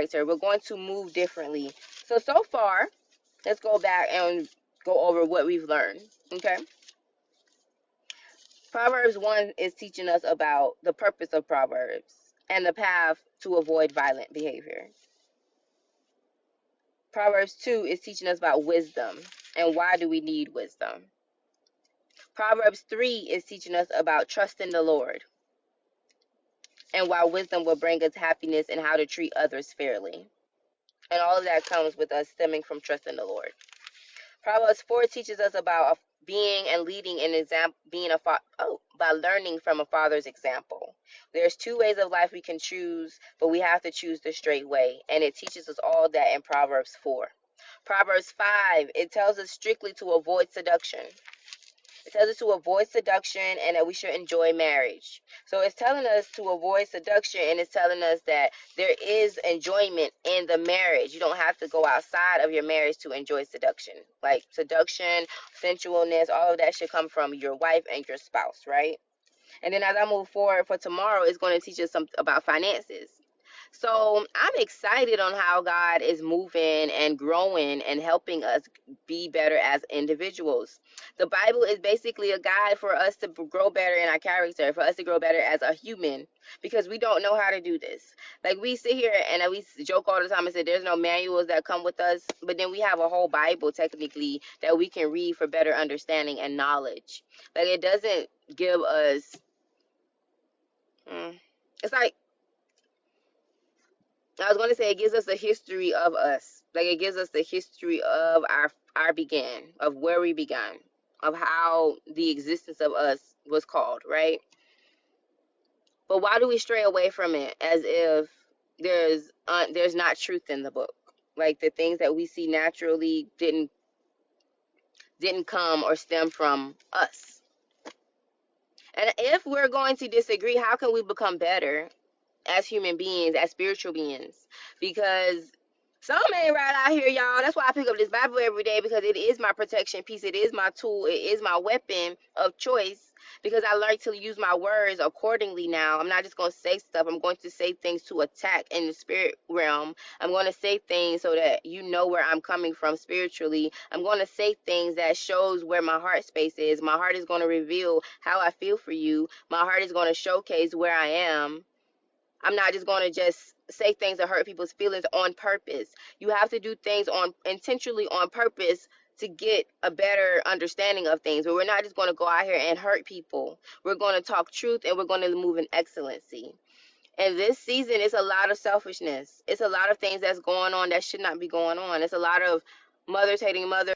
character. We're going to move differently. So far, let's go back and go over what we've learned. Okay. Proverbs 1 is teaching us about the purpose of Proverbs and the path to avoid violent behavior. Proverbs 2 is teaching us about wisdom and why do we need wisdom. Proverbs 3 is teaching us about trusting the Lord and why wisdom will bring us happiness and how to treat others fairly. And all of that comes with us stemming from trusting the Lord. Proverbs 4 teaches us about being and leading an example, by learning from a father's example. There's two ways of life we can choose, but we have to choose the straight way. And it teaches us all that in Proverbs 4. Proverbs 5, it tells us strictly to avoid seduction. It tells us to avoid seduction and that we should enjoy marriage. So it's telling us to avoid seduction, and it's telling us that there is enjoyment in the marriage. You don't have to go outside of your marriage to enjoy seduction. Like seduction, sensualness, all of that should come from your wife and your spouse, right? And then as I move forward for tomorrow, it's going to teach us something about finances. So I'm excited on how God is moving and growing and helping us be better as individuals. The Bible is basically a guide for us to grow better in our character, for us to grow better as a human, because we don't know how to do this. Like we sit here and we joke all the time and say there's no manuals that come with us, but then we have a whole Bible technically that we can read for better understanding and knowledge. Like it doesn't give us, it's like, I was going to say it gives us a history of us. Like it gives us the history of our begin, of where we began, of how the existence of us was called, right? But why do we stray away from it as if there's not truth in the book? Like the things that we see naturally didn't come or stem from us. And if we're going to disagree, how can we become better as human beings, as spiritual beings? Because some ain't right out here, y'all. That's why I pick up this Bible every day, because it is my protection piece. It is my tool. It is my weapon of choice, because I learned to use my words accordingly now. I'm not just going to say stuff. I'm going to say things to attack in the spirit realm. I'm going to say things so that you know where I'm coming from spiritually. I'm going to say things that shows where my heart space is. My heart is going to reveal how I feel for you. My heart is going to showcase where I am. I'm not just going to just say things that hurt people's feelings on purpose. You have to do things intentionally on purpose to get a better understanding of things. But we're not just going to go out here and hurt people. We're going to talk truth, and we're going to move in excellency. And this season, it's a lot of selfishness. It's a lot of things that's going on that should not be going on. It's a lot of mothers hating mothers.